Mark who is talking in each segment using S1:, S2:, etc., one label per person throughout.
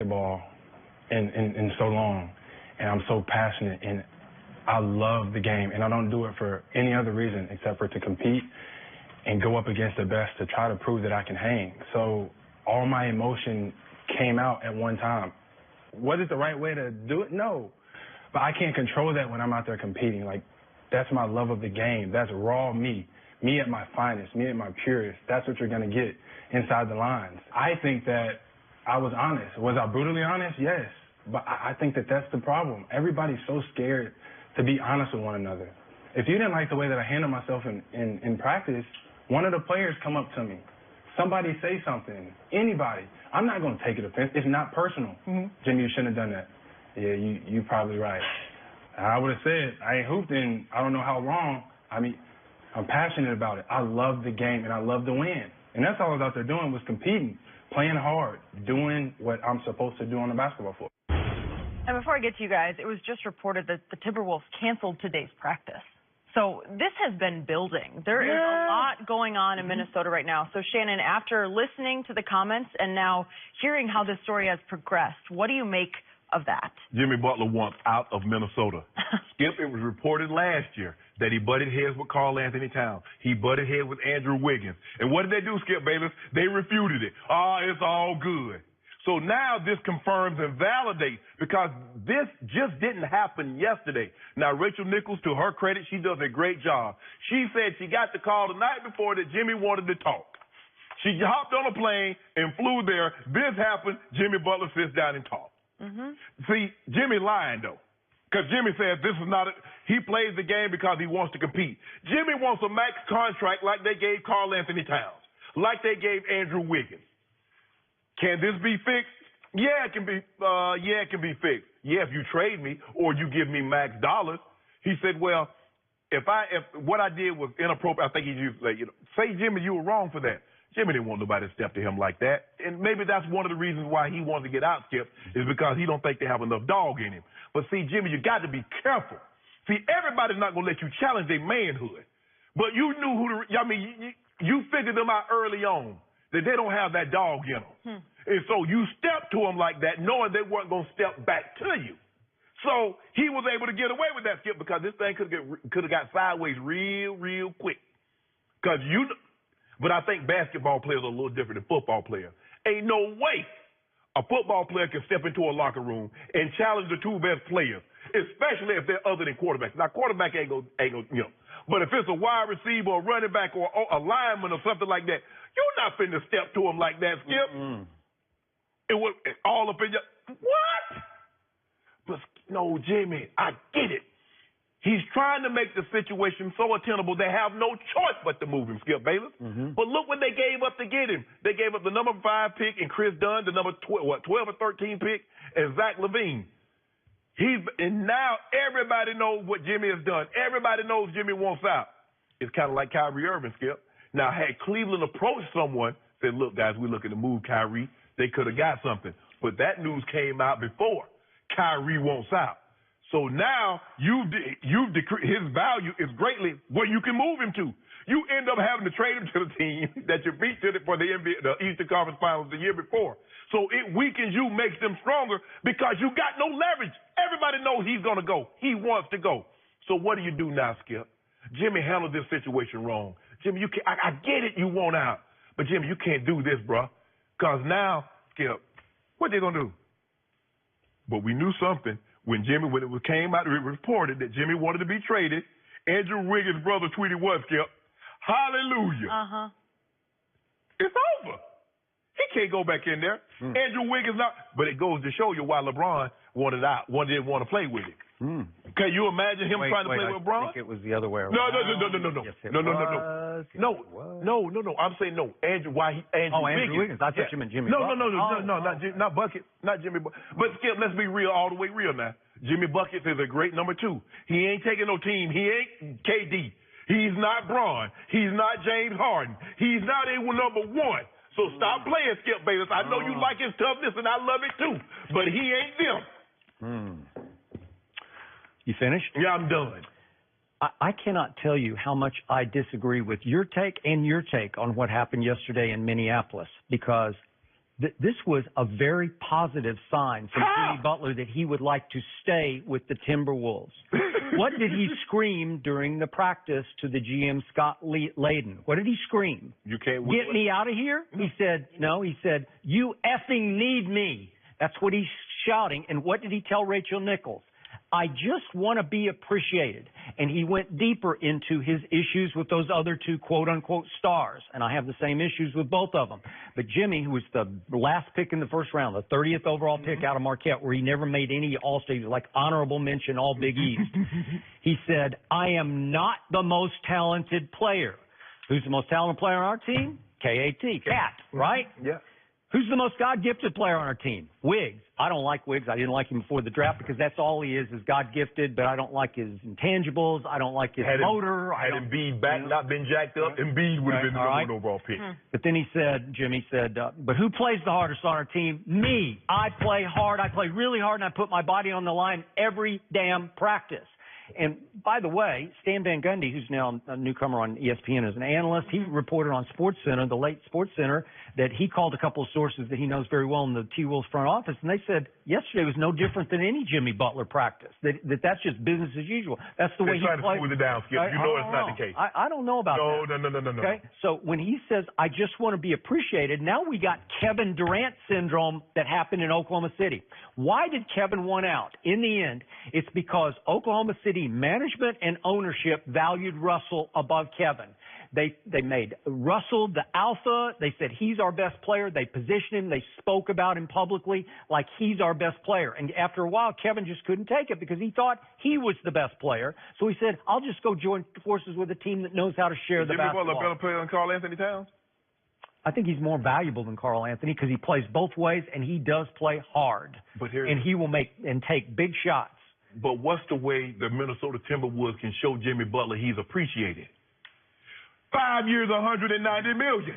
S1: basketball in so long, and I'm so passionate, and I love the game, and I don't do it for any other reason except for to compete and go up against the best to try to prove that I can hang. So all my emotion came out at one time. Was it the right way to do it? No. But I can't control that when I'm out there competing. Like, that's my love of the game. That's raw me at my finest, me at my purest. That's what you're going to get inside the lines. I think that I was honest. Was I brutally honest? Yes. But I think that that's the problem. Everybody's so scared to be honest with one another. If you didn't like the way that I handled myself in practice, one of the players come up to me. Somebody say something. Anybody. I'm not going to take it offense. It's not personal. Jimmy, you shouldn't have done that. Yeah, you probably right. I would have said, I ain't hooped in I don't know how long. I mean, I'm passionate about it. I love the game, and I love to win. And that's all I was out there doing was competing, playing hard, doing what I'm supposed to do on the basketball floor.
S2: And before I get to you guys, it was just reported that the Timberwolves canceled today's practice. So this has been building. There is a lot going on in Minnesota right now. So, Shannon, after listening to the comments and now hearing how this story has progressed, what do you make of that?
S3: Jimmy Butler wants out of Minnesota. Skip, it was reported last year that he butted heads with Karl Anthony Towns. He butted heads with Andrew Wiggins. And what did they do, Skip Bayless? They refuted it. It's all good. So now this confirms and validates, because this just didn't happen yesterday. Now, Rachel Nichols, to her credit, she does a great job. She said she got the call the night before that Jimmy wanted to talk. She hopped on a plane and flew there. This happened. Jimmy Butler sits down and talks. See, Jimmy lying, though, because Jimmy says this is not he plays the game because he wants to compete. Jimmy wants a max contract like they gave Karl Anthony Towns, like they gave Andrew Wiggins. Can this be fixed? Yeah, it can be. It can be fixed. Yeah, if you trade me or you give me max dollars. He said, well, if what I did was inappropriate, I think he used to say, Jimmy, you were wrong for that. Jimmy didn't want nobody to step to him like that. And maybe that's one of the reasons why he wanted to get out, Skip, is because he don't think they have enough dog in him. But see, Jimmy, you got to be careful. See, everybody's not going to let you challenge their manhood. But you knew you figured them out early on that they don't have that dog in them. And so you stepped to them like that, knowing they weren't going to step back to you. So he was able to get away with that, Skip, because this thing could have got sideways real quick. But I think basketball players are a little different than football players. Ain't no way a football player can step into a locker room and challenge the two best players, especially if they're other than quarterbacks. Now, quarterback ain't gonna, but if it's a wide receiver or running back or a lineman or something like that, you're not finna step to him like that, Skip. It was all up in your, what? But no, Jimmy, I get it. He's trying to make the situation so attainable they have no choice but to move him, Skip Bayless. But look what they gave up to get him. They gave up the number 5 pick and Chris Dunn, the number 12 or 13 pick, and Zach LaVine. And now everybody knows what Jimmy has done. Everybody knows Jimmy wants out. It's kind of like Kyrie Irving, Skip. Now, had Cleveland approached someone, said, look, guys, we're looking to move Kyrie, they could have got something. But that news came out before. Kyrie wants out. So now you've decreased his value is greatly what you can move him to. You end up having to trade him to the team that you beat for the Eastern Conference Finals the year before. So it weakens you, makes them stronger because you got no leverage. Everybody knows he's going to go. He wants to go. So what do you do now, Skip? Jimmy handled this situation wrong. Jimmy, you can't, I get it, you want out. But, Jimmy, you can't do this, bro. Because now, Skip, what they going to do? But we knew something. When it came out, it was reported that Jimmy wanted to be traded. Andrew Wiggins' brother tweeted what, Skip? Hallelujah. It's over. He can't go back in there. Andrew Wiggins not. But it goes to show you why LeBron wanted out, didn't want to play with it. Can you imagine him trying to play with LeBron?
S4: I think it was the other way around.
S3: No.
S4: Yes, it was.
S3: No. I'm saying no. Andrew Wiggins.
S4: I thought you meant Jimmy.
S3: No, not Bucket, not Jimmy. But Skip, let's be real, all the way real now. Jimmy Buckets is a great number 2. He ain't taking no team. He ain't KD. He's not Bron. He's not James Harden. He's not even number 1. So stop playing, Skip Bayless. I know you like his toughness, and I love it too. But he ain't them.
S4: You finished?
S3: Yeah, I'm done.
S4: I cannot tell you how much I disagree with your take and your take on what happened yesterday in Minneapolis, because This was a very positive sign from Jimmy Butler that he would like to stay with the Timberwolves. What did he scream during the practice to the GM, Scott Layden? What did he scream?
S3: You can't
S4: Get me out of here? He said, no, he said, you effing need me. That's what he's shouting. And what did he tell Rachel Nichols? I just want to be appreciated. And he went deeper into his issues with those other two quote-unquote stars. And I have the same issues with both of them. But Jimmy, who was the last pick in the first round, the 30th overall pick out of Marquette, where he never made any All-State, like honorable mention, all Big East, he said, I am not the most talented player. Who's the most talented player on our team? K-A-T, Cat, right?
S3: Yeah.
S4: Who's the most God-gifted player on our team? Wiggs. I don't like Wiggs. I didn't like him before the draft because that's all he is God-gifted, but I don't like his intangibles. I don't like his motor.
S3: Had Embiid back not been jacked up, Embiid would have been the number one overall pick.
S4: But then Jimmy said, but who plays the hardest on our team? Me. I play hard. I play really hard, and I put my body on the line every damn practice. And by the way, Stan Van Gundy, who's now a newcomer on ESPN as an analyst, he reported on SportsCenter, the late SportsCenter, that he called a couple of sources that he knows very well in the T-Wolves front office, and they said yesterday was no different than any Jimmy Butler practice. That's just business as usual. That's the way he
S3: played.
S4: played.
S3: To smooth it down, Skip. You know it's not the case.
S4: I don't know about that.
S3: No.
S4: Okay, so when he says, I just want to be appreciated, now we got Kevin Durant syndrome that happened in Oklahoma City. Why did Kevin want out? In the end, it's because Oklahoma City management and ownership valued Russell above Kevin. They made Russell the alpha. They said he's our best player. They positioned him. They spoke about him publicly like he's our best player. And after a while, Kevin just couldn't take it because he thought he was the best player. So he said, I'll just go join forces with a team that knows how to share the basketball.
S3: Jimmy Butler a better player than Karl Anthony Towns?
S4: I think he's more valuable than Karl Anthony because he plays both ways and he does play hard. And he will make and take big shots.
S3: But what's the way the Minnesota Timberwolves can show Jimmy Butler he's appreciated? 5 years, $190 million.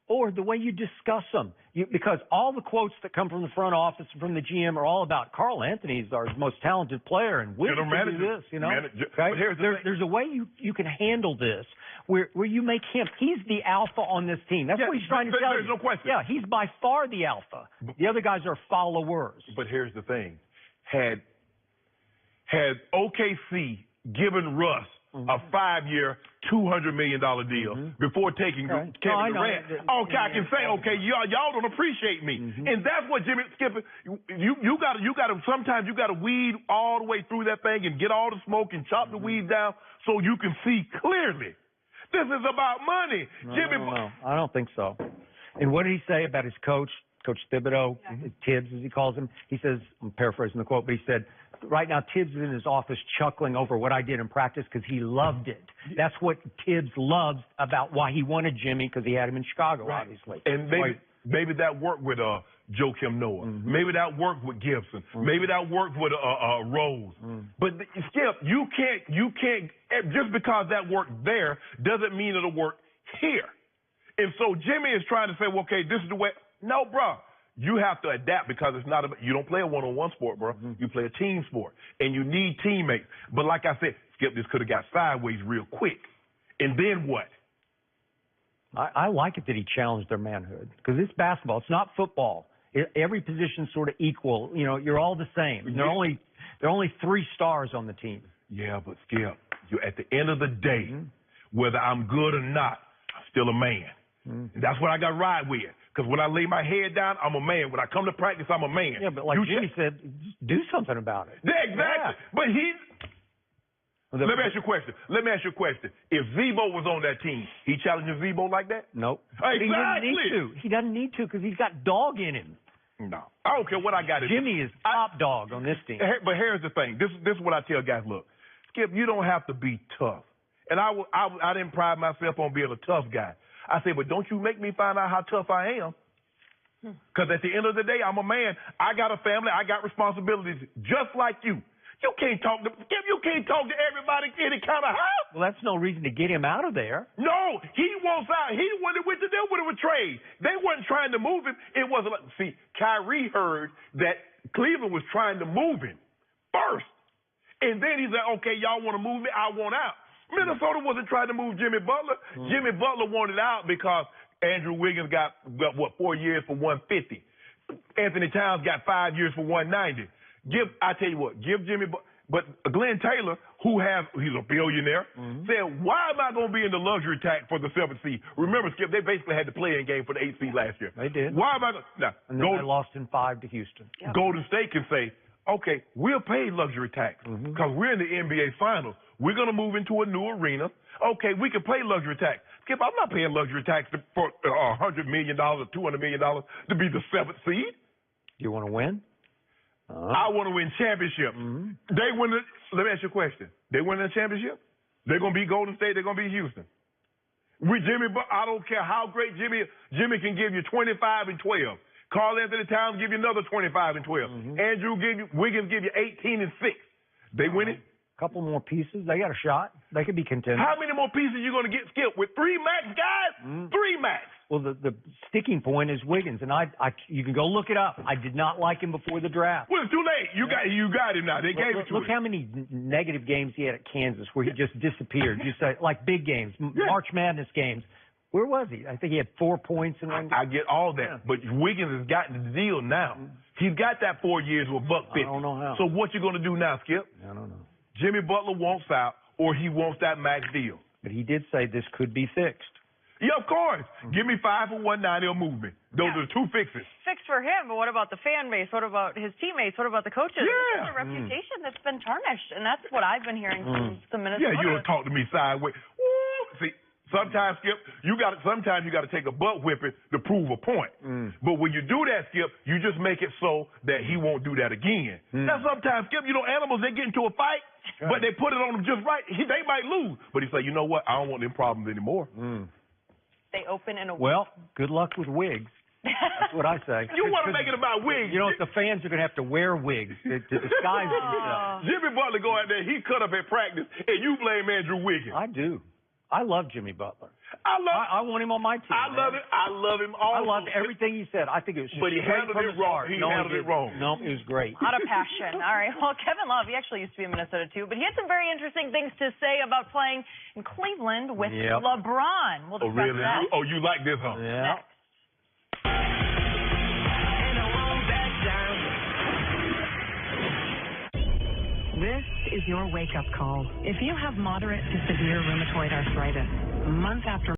S4: Or the way you discuss them. Because all the quotes that come from the front office and from the GM are all about Karl Anthony's our most talented player and Wiggs can do this, you know. Okay? There's a way you can handle this where you make him, he's the alpha on this team. That's what he's trying to tell you.
S3: There's no question.
S4: Yeah, he's by far the alpha. The other guys are followers.
S3: But here's the thing. Had OKC given Russ a 5-year, $200 million deal before taking Kevin Durant. I can say, y'all don't appreciate me. And that's what Jimmy Skipper, you gotta sometimes you gotta weed all the way through that thing and get all the smoke and chop the weeds down so you can see clearly. This is about money.
S4: No, I don't think so. And what did he say about his coach, Coach Thibodeau, Tibbs as he calls him? He says, I'm paraphrasing the quote, but he said, right now, Tibbs is in his office chuckling over what I did in practice because he loved it. That's what Tibbs loves about why he wanted Jimmy, because he had him in Chicago, obviously.
S3: And maybe that worked with Joakim Noah. Maybe that worked with Gibson. Maybe that worked with Rose. But Skip, you can't just because that worked there doesn't mean it'll work here. And so Jimmy is trying to say, well, okay, this is the way. No, bro. You have to adapt because it's not you don't play a one-on-one sport, bro. You play a team sport, and you need teammates. But like I said, Skip, this could have got sideways real quick. And then what?
S4: I like it that he challenged their manhood because it's basketball. It's not football. Every position's sort of equal. You know, you're all the same. There are only 3 stars on the team.
S3: Yeah, but Skip, at the end of the day, whether I'm good or not, I'm still a man. That's what I got to ride with. Because when I lay my head down, I'm a man. When I come to practice, I'm a man.
S4: Yeah, but like Jimmy said, do something about it.
S3: Yeah, exactly. Yeah. But let me ask you a question. If Zebo was on that team, he challenging Zebo like that?
S4: Nope.
S3: Exactly.
S4: He doesn't need to because he's got dog in him.
S3: No. I don't care what I got.
S4: Jimmy is top dog on this team.
S3: But here's the thing. This is what I tell guys. Look, Skip, you don't have to be tough. And I didn't pride myself on being a tough guy. I say, but don't you make me find out how tough I am. Because at the end of the day, I'm a man. I got a family. I got responsibilities just like you. You can't talk to everybody any kind of how.
S4: Well, that's no reason to get him out of there.
S3: No, he wants out. He wanted to deal with him with trade. They weren't trying to move him. It wasn't like, see, Kyrie heard that Cleveland was trying to move him first. And then he said, okay, y'all want to move me? I want out. Minnesota wasn't trying to move Jimmy Butler. Jimmy Butler wanted out because Andrew Wiggins got 4 years for $150. Anthony Towns got 5 years for 190. I tell you what, give Jimmy, but Glenn Taylor, he's a billionaire, said, why am I going to be in the luxury tax for the 7th seed? Remember, Skip, they basically had the play-in game for the 8th seed last year.
S4: They did.
S3: Why am I going to?
S4: And then they lost in 5 to Houston.
S2: Yep.
S3: Golden State can say, okay, we'll pay luxury tax because we're in the NBA Finals. We're going to move into a new arena. Okay, we can pay luxury tax. Skip, I'm not paying luxury tax for $100 million or $200 million to be the 7th seed.
S4: You want to win?
S3: I want to win championships. They win. Let me ask you a question. They win the championship? They're going to be Golden State. They're going to be Houston. I don't care how great Jimmy can give you 25 and 12. Carl Anthony Towns give you another 25 and 12. Andrew Wiggins give you 18 and 6. They win it?
S4: A couple more pieces. They got a shot. They could be contenders.
S3: How many more pieces you going to get, Skip? With 3 max guys? 3 max.
S4: Well, the sticking point is Wiggins, and you can go look it up. I did not like him before the draft.
S3: Well, it's too late. You got him now. They gave it to him.
S4: Look how many negative games he had at Kansas where he just disappeared. Just like big games, March Madness games. Where was he? I think he had 4 points in one game.
S3: I get all that, but Wiggins has gotten the deal now. He's got that 4 years with $150.
S4: I don't know how.
S3: So what you going to do now, Skip?
S4: I don't know.
S3: Jimmy Butler wants out, or he wants that max deal.
S4: But he did say this could be fixed.
S3: Yeah, of course. Give me 5 for 190 or move me. Those are the 2 fixes.
S2: Fixed for him, but what about the fan base? What about his teammates? What about the coaches?
S3: Yeah.
S2: This is a reputation that's been tarnished, and that's what I've been hearing from some Minnesota.
S3: Yeah, you don't talk to me sideways. Woo! See, sometimes, Skip, sometimes you got to take a butt whipping to prove a point. But when you do that, Skip, you just make it so that he won't do that again. Now, sometimes, Skip, animals, they get into a fight, but they put it on them just right. They might lose. But he say, you know what? I don't want them problems anymore.
S2: They open in a
S4: Well, good luck with wigs. That's what I say.
S3: You want to make it about wigs.
S4: You know, the fans are going to have to wear wigs to disguise themselves.
S3: Jimmy Butler go out there, he cut up at practice, and you blame Andrew Wiggins.
S4: I do. I love Jimmy Butler.
S3: I
S4: want him on my team.
S3: I love it. I love him also.
S4: I loved everything he said. I think it was just
S3: But he
S4: straight
S3: handled
S4: from
S3: it
S4: the
S3: wrong.
S4: start.
S3: He handled it wrong.
S4: No, it was great.
S2: A lot of passion. All right. Well, Kevin Love, he actually used to be in Minnesota, too, but he had some very interesting things to say about playing in Cleveland with LeBron. We'll discuss that.
S3: Oh, you like this, huh?
S4: Yeah.
S2: Next.
S5: This is your wake-up call. If you have moderate to severe rheumatoid arthritis, month after